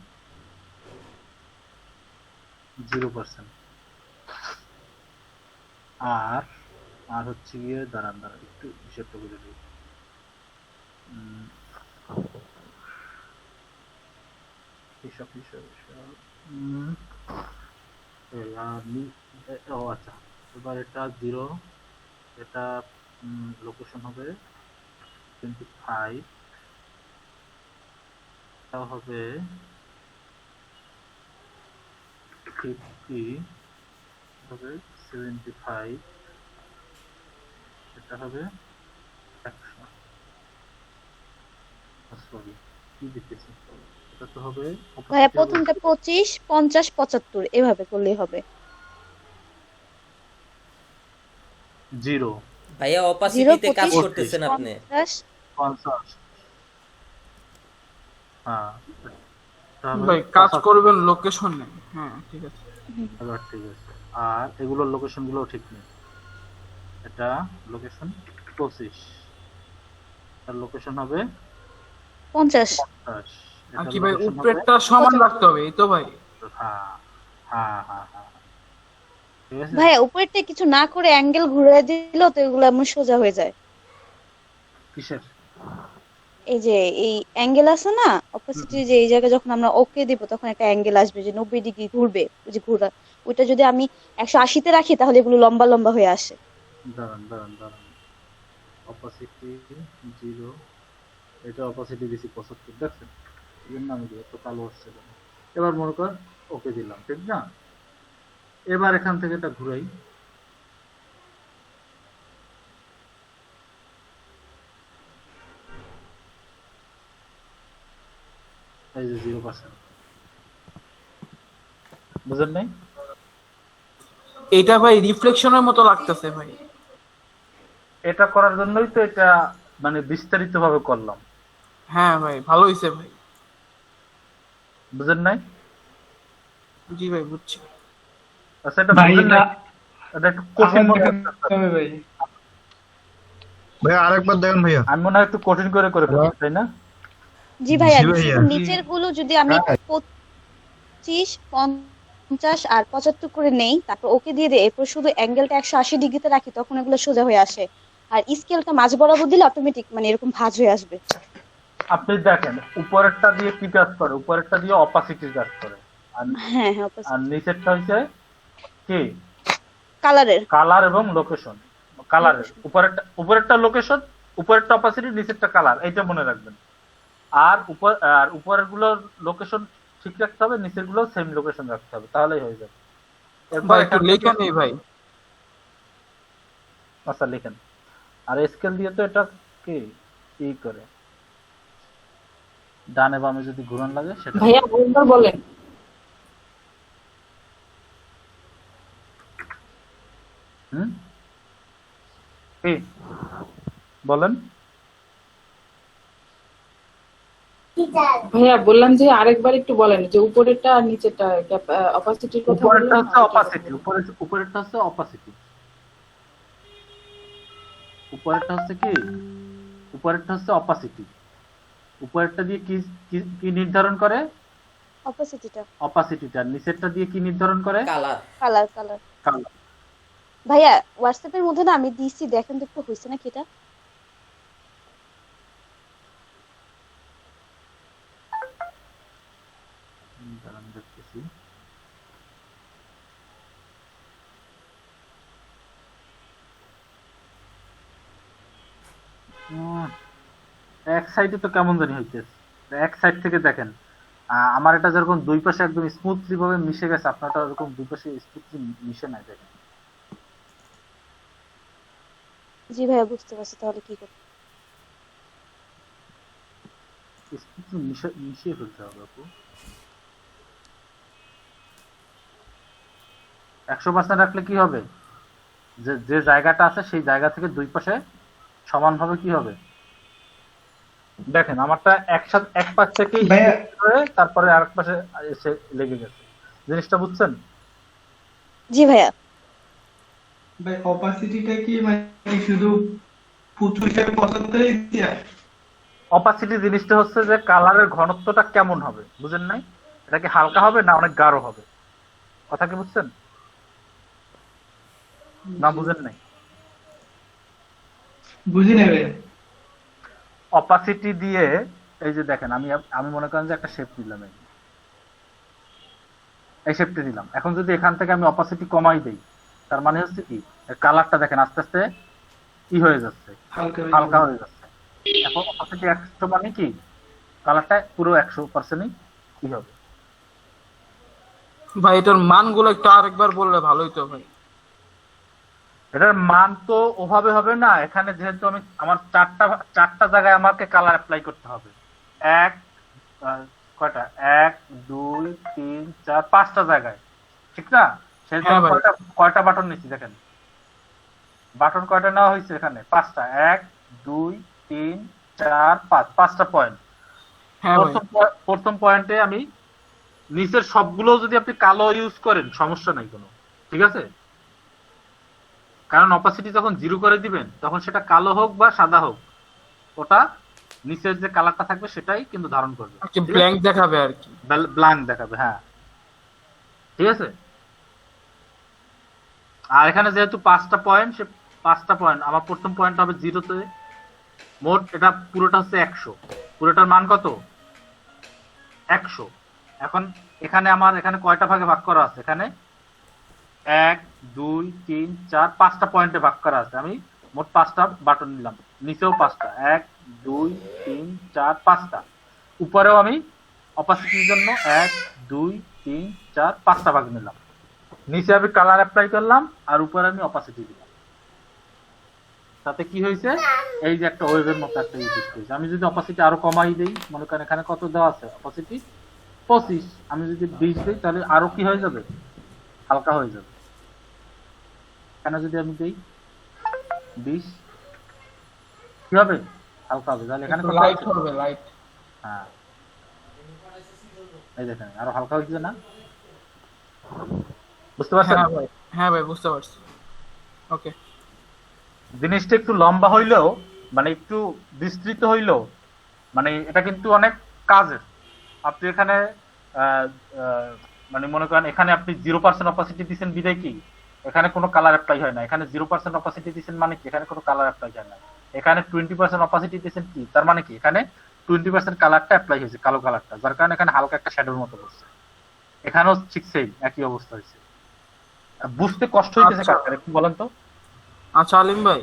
0%। আর আর হচ্ছে গিয়ে দাঁড়ান একটু হিসেবটা বুঝে দিই। হিসাব হিসাব হিসাব ও আচ্ছা, এবার এটা 0, এটা লোকেশন হবে 25, এটা হবে 50, হবে 75, এটা হবে 100। সরি, কি দিতেছি, এটা তো হবে ভাইয়া opacity হবে প্রথমটা 25, 50, 75 এভাবে করলেই হবে। 0, ভাইয়া 0, অপাসিটিতে কাজ 25, করতেছেন আপনি। 50। 50। হ্যাঁ, এটা হবে ভাই কাজ 75। করবেন লোকেশনে। হ্যাঁ ঠিক আছে। এবার ঠিক আছে। আর এগুলোর লোকেশন গুলো ঠিক নেই। এটা লোকেশন 25, এটার লোকেশন হবে 50। 50, আর এটার কি ভাই লোকেশন হবে, উপরেরটা সমান রাখতে হবে এই তো ভাই? হ্যাঁ হ্যাঁ হ্যাঁ হ্যাঁ, ঠিক আছে। ভাইয়া উপরেরটা কিছু না করে অ্যাঙ্গেল ঘুরে দিল তো এগুলো এমন সোজা হয়ে যায়। কিসের? এই যে এই অ্যাঙ্গেল আছে না অপোজিটে, যে এই জায়গায় যখন আমরা ওকে দিব তখন একটা অ্যাঙ্গেল আসবে যে 90 ডিগ্রি ঘুরবে, ওই যে ঘোরা, ওইটা যদি আমি 180 তে রাখি তাহলে এগুলো লম্বা লম্বা হয়ে আসে। দাঁড়ান, অপাসিটি 0, এটা অপাসিটি দিছি 75, দেখছেন? এই জন্য আমি এত কালো আসছে কেন। এবার মনে কর ওকে দিলাম, ঠিক না? এবার এখান থেকে এটা ঘুরাই, এই যে 0%, বুঝেন নাই? এটা ভাই রিফ্লেকশনের মতো লাগতেছে ভাই। এটা করার জন্যই তো এটা মানে বিস্তারিত ভাবে করলাম, হ্যাঁ ভাই ভালো হইছে ভাই। বুঝেন নাই? জি ভাই বুঝছি। আচ্ছা, এটা বুঝেন নাই, এটা একটু কঠিন মনে হচ্ছে। ভাইয়া আরেকবার দেখেন ভাইয়া। আমি মনে হয় একটু কঠিন করে ফেলছি, তাই না? জি ভাইয়া, জি ভাইয়া। শুধু নিচের গুলো যদি আমি 25, 50 আর 75 করে নেই, তারপর ওকে দিয়ে দিই, এরপর শুধু অ্যাঙ্গেলটা 180 ডিগ্রিতে রাখি, তখন এগুলো সোজা হয়ে আসে। আর স্কেলটা মাঝ বরাবর দিলে অটোমেটিক মানে এরকম ভাঁজ হয়ে আসবে। আপনি দেখেন উপরেরটা দিয়ে কি কাজ করে, উপরেরটা দিয়ে অপাসিটির কাজ করে, আর হ্যাঁ হ্যাঁ, আর নিচেরটা হচ্ছে কি, কালারের। কালার এবং লোকেশন। কালারের উপরেরটা লোকেশন, উপরেরটা অপাসিটি, নিচেরটা কালার, এইটা মনে রাখবেন। আর উপরের গুলোর লোকেশন ঠিক রাখতে হবে, নিচের গুলো সেম লোকেশন রাখতে হবে, তাহলেই হয়ে যাবে। এরপর ভাই একটু এখান থেকে লেখা নেই ভাই। আচ্ছা লিখেন। আর স্কেল দিয়ে তো এটা কি করে, ডানে বামে যদি ঘুরান লাগে সেটা ভাইয়া আরেকবার বলেন। কি বলেন? ভাইয়া বললাম যে আরেকবার একটু বলেন যে উপরেরটা আর নিচেরটা অপাসিটির কথা উপরেরটা বললেন হচ্ছে না, অপাসিটি, উপরেরটা হচ্ছে অপাসিটি, উপরেরটা হচ্ছে কি, উপরেরটা হচ্ছে অপাসিটি। উপরেরটা দিয়ে কি কি নির্ধারণ করে? অপোজিটটা অপাসিটিটা। নিচেরটা দিয়ে কি নির্ধারণ করে? কালার। কালার। কালার। কালার। ভাইয়া হোয়াটসঅ্যাপের মধ্যে না আমি দিছি, দেখেন তো একটু হইছে নাকি এটা। দাঁড়ান দেখতেছি। এক সাইডে তো কেমন জানি হইতেছে, এক সাইড থেকে দেখেন। আমার এটা যেরকম দুই পাশে একদম স্মুথলি ভাবে মিশে গেছে, আপনারটা এরকম দুই পাশে স্মুথলি মিশে নাই, দেখেন। জি ভাইয়া বুঝতে পারছি, তাহলে কি করব? স্মুথলি মিশিয়ে ফেলতে হবে আপু। 100% রাখলে কি হবে, যে যে জায়গাটা আছে সেই জায়গা থেকে দুই পাশে সমানভাবে কি হবে, দেখেন আমারটা একসাথে এক পাশ থেকে ভাইয়া হয়ে তারপরে আরেক পাশে এসে লেগে গেছে, জিনিসটা বুঝছেন? জি ভাইয়া। ভাই অপাসিটিটা কি মানে শুধু পুত্র হিসেবে পছন্দই দিয়া? অপাসিটি জিনিসটা হচ্ছে যে কালারের ঘনত্বটা কেমন হবে, বুঝেন নাই? এটা কি হালকা হবে না অনেক গাঢ় হবে, কথা কি বুঝছেন না বুঝেন নাই? বুঝি নেবে। অপাসিটি দিয়ে এই যে দেখেন আমি আমি মনে করেন যে একটা শেপ দিলাম, এই শেপটা দিলাম। এখন যদি এখান থেকে আমি অপাসিটি কমাই দেই, তার মানে হচ্ছে কি কালারটা দেখেন আস্তে আস্তে কি হয়ে যাচ্ছে, হালকা হালকা হয়ে যাচ্ছে। এখন অপাসিটি 100 মানে কি কালারটা পুরো 100%ই কি হবে। ভাই এটার মানগুলো একটু আরেকবার বললে ভালো হতো ভাই। এটার মান তো ওভাবে হবে না, এখানে যেহেতু আমি আমার চারটা জায়গায় আমাকে কালার অ্যাপ্লাই করতে হবে। এক কয়টা, 1 2 3 4 5টা জায়গায়, ঠিক না? সেহেতু হ্যাঁ আমি ভাই। কয়টা বাটন নিচ্ছি দেখেন, বাটন কয়টা নেওয়া হয়েছে এখানে, 5টা। 1 2 3 4 5, 5টা পয়েন্ট। হ্যাঁ ভাই। প্রথম পয়েন্টে আমি নিচের সবগুলো যদি আপনি কালো ইউজ করেন সমস্যা নাই কোনো, ঠিক আছে? কারণ অপাসিটি যখন 0 করে দিবেন তখন সেটা কালো হোক বা সাদা হোক, ওটা নিচের যে কালারটা থাকবে সেটাই কিন্তু ধারণ করবে, ব্ল্যাঙ্ক দেখাবে আর কি। ব্ল্যাঙ্ক দেখাবে, হ্যাঁ ঠিক আছে। আর এখানে যেহেতু 5টা পয়েন্ট, সে 5টা পয়েন্ট আমার প্রথম পয়েন্ট হবে 0-তে, মোট এটা পুরোটা হচ্ছে 100, পুরোটার মান কত 100। এখন এখানে আমার এখানে কয়টা ভাগে ভাগ করা আছে, এখানে 1 2 3 4 5টা পয়েন্টে ভাগ করা আছে। আমি মোট 5টা বাটন নিলাম, নিচেও 5টা, 1 2 3 4 5টা, উপরেও আমি অপাসিটির জন্য 1 2 3 4 5টা ভাগ নিলাম। নিচে আমি কালার অ্যাপ্লাই করলাম আর উপরে আমি অপাসিটি দিলাম। তাতে কি হয়েছে, এই যে একটা ওয়েভের মতো একটা ইউজ হয়েছে। আমি যদি অপাসিটি আরো কমাই দেই, মনে করেন এখানে কত দেওয়া আছে অপাসিটি 25, আমি যদি 20 দিই তাহলে আরো কি হয়ে যাবে, হালকা হয়ে যাবে। এখানে যদি আমি দেই 20, কি হবে, হালকা হবে। তাহলে এখানে কত লাইট আছে? হবে, লাইট। হ্যাঁ এই দেখেন আরো হালকা হয়েছে না, বুঝতে পারছেন? হ্যাঁ ভাই, হ্যাঁ ভাই বুঝতে পারছি। ওকে। জিনিসটা একটু লম্বা হইলেও মানে একটু বিস্তৃত হইলেও মানে এটা কিন্তু অনেক কাজের। আপনি এখানে আহ, আহ, মানে মনে করেন এখানে আপনি 0% অপাসিটি দিচ্ছেন বিদায় কি এখানে কোনো কালার অ্যাপ্লাই হয় না। এখানে 0% অপাসিটি দিচ্ছেন মানে কি এখানে কোনো কালার অ্যাপ্লাই হয় না। এখানে 20% অপাসিটি দিচ্ছেন কি তার মানে কি এখানে 20% কালারটা অ্যাপ্লাই হয়েছে, কালো কালারটা, যার কারণে এখানে হালকা একটা শ্যাডোর মতো করছে। এখানেও ঠিক সেম একই অবস্থা হয়েছে। বুঝতে কষ্ট হইতেছে আচ্ছা। কার একটু বলেন তো। আচ্ছা আলিম ভাই,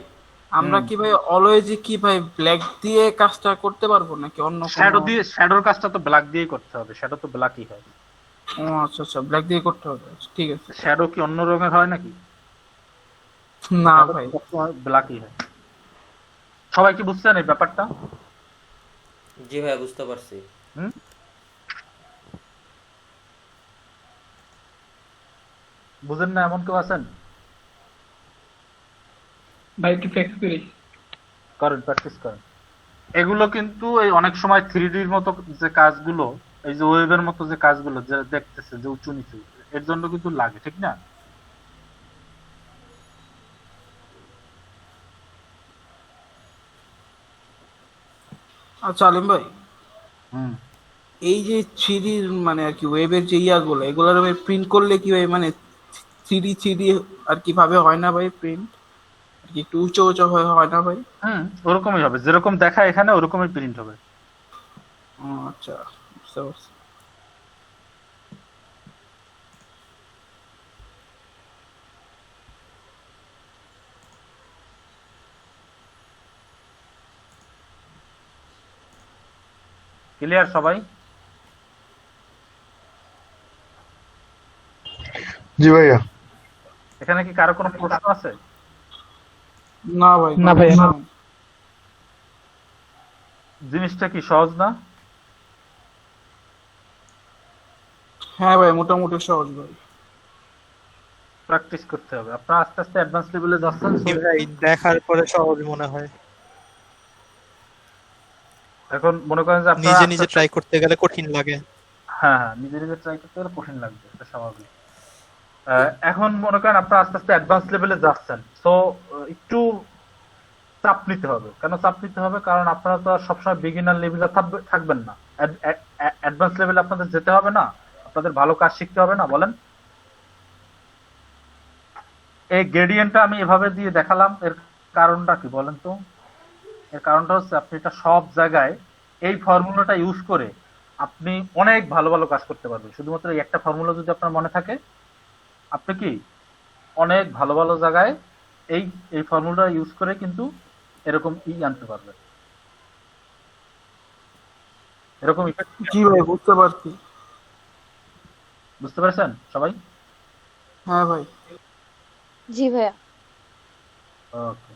আমরা হুম। কি ভাই অলওয়েজ কি ভাই ব্ল্যাক দিয়ে কাজটা করতে পারবো নাকি অন্য শ্যাডো কোনো? দিয়ে, শ্যাডোর কাজটা তো ব্ল্যাক দিয়েই করতে হবে, শ্যাডো তো ব্ল্যাকই হয়। ও আচ্ছা আচ্ছা, ব্ল্যাক দিয়ে করতে হবে, আচ্ছা, ঠিক আছে। শ্যাডো কি অন্য রঙের হয় নাকি? না ভাই। ব্ল্যাকই হয়। সবাই কি বুঝছেন এই ব্যাপারটা? জি ভাইয়া বুঝতে পারছি। হুম, বুঝেন না এমন কেউ আছেন? ভাই একটু প্র্যাকটিস করি। করেন, প্র্যাকটিস করেন। এগুলো কিন্তু এই অনেক সময় 3Dর মতো যে কাজগুলো, এই যে ওয়েভের মতো যে কাজগুলো যে দেখতেছে যে উঁচু নিচু, এর জন্য কিন্তু লাগে, ঠিক না? আচ্ছা আলিম ভাই, হুম, এই যে থ্রি মানে আর কি ওয়েবের যে ইয়াগুলো, এগুলোর প্রিন্ট করলে কি ভাই মানে থ্রি আর কি ভাবে হয় না ভাই প্রিন্ট? আর কি একটু উঁচু উঁচু হয় না ভাই? হুম, ওরকমই হবে, যেরকম দেখায় এখানে ওরকমই প্রিন্ট হবে। ও আচ্ছা, বুঝতে পারছি। ক্লিয়ার সবাই? জি ভাইয়া। এখানে কি কারো কোনো প্রশ্ন আছে? না ভাই, না ভাই, না। জিনিসটা কি সহজ না? হ্যাঁ ভাই, মোটামুটি সহজ ভাই। প্র্যাকটিস করতে হবে। আপনারা আস্তে আস্তে অ্যাডভান্স লেভেলে যাচ্ছেন। ভাই দেখার পরে সহজ মনে হয়। এখন মনে করেন যে আপনারা নিজে আস্তে নিজে আস্তে ট্রাই করতে গেলে কঠিন লাগে। হ্যাঁ হ্যাঁ নিজে নিজে ট্রাই করতে গেলে কঠিন লাগবে, এটা স্বাভাবিক। এখন মনে করেন আপনারা আস্তে আস্তে অ্যাডভান্স লেভেলে যাচ্ছেন, তো একটু চাপ নিতে হবে। কেন চাপ নিতে হবে? কারণ আপনারা তো আর সবসময় বিগিনার লেভেলে থাকবেন না, অ্যাডভান্স লেভেলে আপনাদের যেতে হবে না, আপনাদের ভালো কাজ শিখতে হবে না, বলেন? এই গ্রেডিয়েন্টটা আমি এভাবে দিয়ে দেখালাম, এর কারণটা কি বলেন তো? এর কারণটা হচ্ছে আপনি এটা সব জায়গায় এই ফর্মুলাটা ইউজ করে আপনি অনেক ভালো ভালো কাজ করতে পারবেন। শুধুমাত্র এই একটা ফর্মুলা যদি আপনার মনে থাকে, আপনি কি অনেক ভালো ভালো জায়গায় এই এই ফর্মুলাটা ইউজ করে কিন্তু এরকম আনতে পারবেন, এরকম effect। জি ভাই, বুঝতে পারছি। বুঝতে পেরেছেন সবাই? হ্যাঁ ভাই। জি ভাইয়া। ওকে।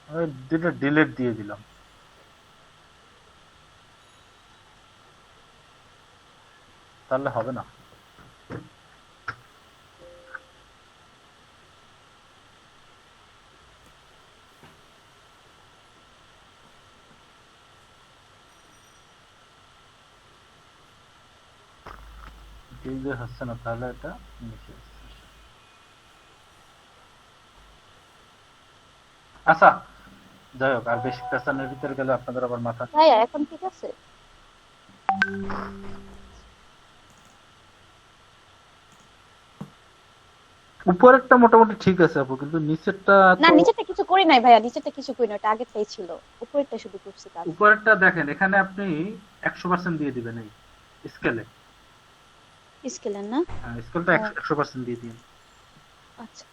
আমি দুটো ডিলিট দিয়ে দিলাম। তাহলে হবে না। এই যে হচ্ছে না, তাহলে এটা নিচে আসছে। আচ্ছা যাই হোক, আর বেশি পেছানোর ভিতরে গেলে আপনাদের আবার মাথা। ভাইয়া এখন ঠিক আছে? উপরেরটা মোটামুটি ঠিক আছে আপু, কিন্তু নিচেরটা না, তো। নিচেরটা কিছু করি নাই ভাইয়া, নিচেরটা কিছু করি না, ওটা আগেরটাই ছিল। উপরেরটা শুধু করছি কাজ। উপরেরটা দেখেন, এখানে আপনি 100% দিয়ে দিবেন এই স্কেলে। স্কেলের না? স্কেলটা 100% দিয়ে দিন। আচ্ছা।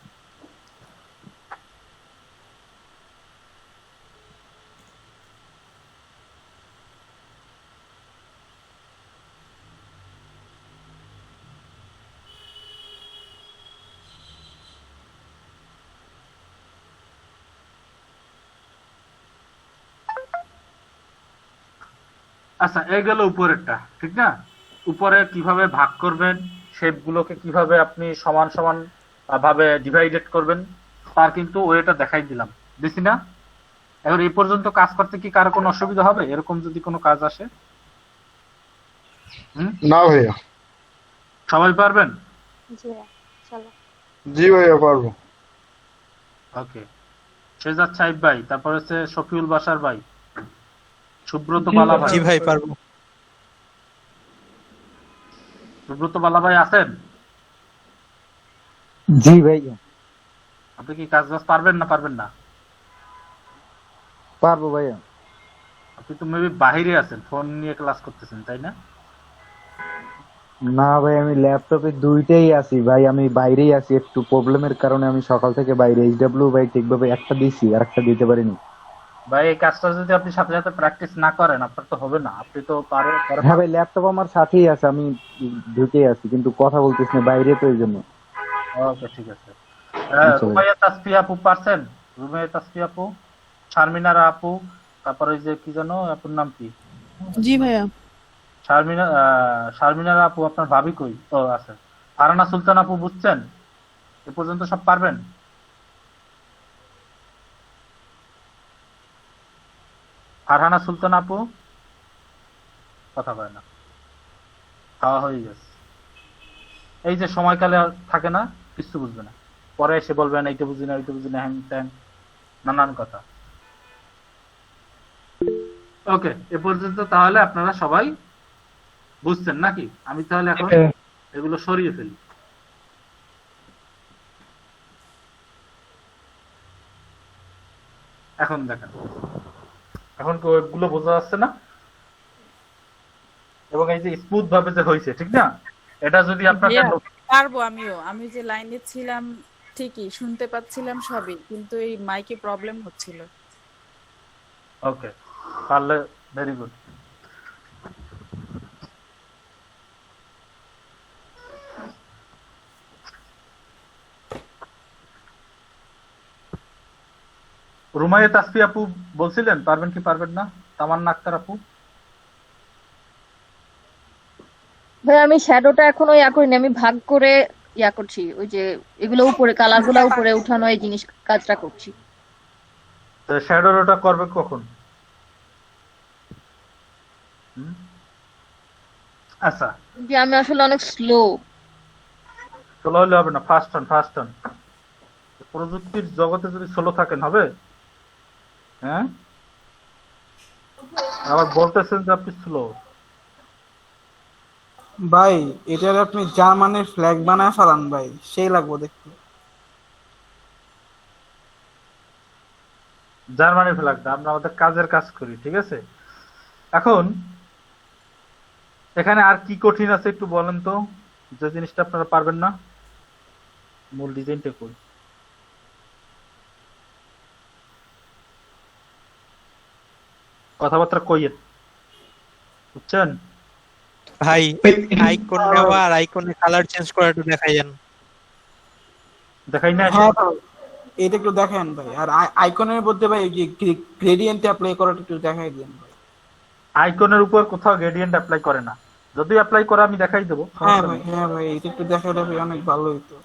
আচ্ছা এই গেল উপরেরটা, ঠিক না? উপরে কিভাবে ভাগ করবেন, শেপ গুলোকে কিভাবে আপনি সমান সমান ভাবে ডিভাইডেড করবেন, তার কিন্তু ওয়েটা দেখাই দিছি না? এখন এই পর্যন্ত কাজ করতে কি কারো কোনো অসুবিধা হবে, এরকম যদি কোনো কাজ আসে? না ভাইয়া। সবাই পারবেন? জি ভাইয়া, চলো। জি ভাইয়া পারবো। ওকে। শেজাদ সাহেব ভাই, তারপর হচ্ছে শফিউল বাসার ভাই, সুব্রত জি বালা ভাই। ভাই। জি ভাই পারবো। সুব্রত বালা ভাই আছেন? জি ভাইয়া আপনি কি কাজ বাজ পারবেন না পারবেন না? পারবো ভাইয়া। আপনি তো মেবি বাহিরে আছেন, ফোন নিয়ে ক্লাস করতেছেন, তাই না? না ভাই, আমি ল্যাপটপে দুইটাই আছি ভাই, আমি বাইরেই আছি, একটু প্রবলেমের কারণে আমি সকাল থেকে বাইরে। এইচডব্লিউ ভাই ঠিকভাবে একটা দিছি, আর একটা দিতে পারিনি। ভাই এই কাজটা যদি আপনি সাথে সাথে প্র্যাকটিস না করেন, আপনার তো হবে না। আপনি তো হ্যাঁ ভাই, ল্যাপটপ আমার সাথেই আছে, আমি ঢুকেই আছি, কিন্তু কথা বলতেছি না, বাইরে তো এই জন্য। ওকে ঠিক আছে। আচ্ছা ভাই। রুমাইয়া তাসফি আপু পারছেন? রুমাইয়া তাসফি আপু, শারমিনারা আপু, তারপরে ওই যে কি জানো আপুর নাম কি? জি ভাইয়া। শারমিনারা আপু আপনার ভাবি কই? ও আছে। ফারহানা সুলতান আপু, বুঝছেন? এ পর্যন্ত সব পারবেন? ফারহানা সুলতান আপু কথা বলে না, খাওয়া হয়ে গেছে। এই যে সময়কালে থাকে না, কিছু বুঝবে না, পরে এসে বলবেন এইটা বুঝি না ওইটা বুঝি না, হ্যাং ত্যাং নানান কথা। ওকে, এ পর্যন্ত তাহলে আপনারা সবাই বুঝছেন নাকি? আমি তাহলে এখন এগুলো সরিয়ে ফেলি। এখন দেখেন, এখন কি ওয়েবগুলো বোঝা যাচ্ছে না? এবং এই যে স্মুথ ভাবে যে হয়েছে, ঠিক না? এটা যদি আপনাদের পারবো আমিও। আমি যে লাইনে ছিলাম ঠিকই শুনতে পাচ্ছিলাম সবই, কিন্তু এই মাইকে প্রবলেম হচ্ছিল। ওকে, পারলে ভেরি গুড। রুমাইয়া তাসফি আপু বলছিলেন পারবেন কি পারবেন না? তামান্না আক্তার আপু? ভাই আমি শ্যাডোটা এখনো ইয়া করিনি, আমি ভাগ করে ইয়া করছি, ওই যে এগুলো উপরে কালার গুলা উপরে উঠানো এই জিনিস কাজটা করছি। শ্যাডোর ওটা করবে কখন? হুম? আচ্ছা, যে আমি আসলে অনেক স্লো। স্লো হলে হবে না, ফাস্ট হন ফাস্ট হন। প্রযুক্তির জগতে যদি স্লো থাকেন হবে? হ্যাঁ, আবার বলতেছেন যে আপনি স্লো। ভাই এটার আপনি জার্মানের ফ্ল্যাগ বানায় ফেলান ভাই, সেই লাগবো দেখতে। জার্মানি ফ্ল্যাগ না, আমরা আমাদের কাজের কাজ করি, ঠিক আছে? এখন এখানে আর কি কঠিন আছে একটু বলেন তো, যে জিনিসটা আপনারা পারবেন না। মূল ডিজাইনটা কই? কথাবার্তা কইয়েন, বুঝছেন? ভাই আইকন নেওয়া আর আইকনে কালার চেঞ্জ করা একটু দেখাই যান। দেখাই না? হ্যাঁ ভাই, এটা একটু দেখেন ভাই। আর আইকনের মধ্যে ভাই ওই যে গ্রেডিয়েন্ট অ্যাপ্লাই করাটা একটু দেখাই দেন ভাই। আইকনের উপর কোথাও গ্রেডিয়েন্ট অ্যাপ্লাই করে না, যদি অ্যাপ্লাই করে আমি দেখাই দেবো। হ্যাঁ ভাই, হ্যাঁ ভাই, এটা একটু দেখালে ভাই অনেক ভালো হতো।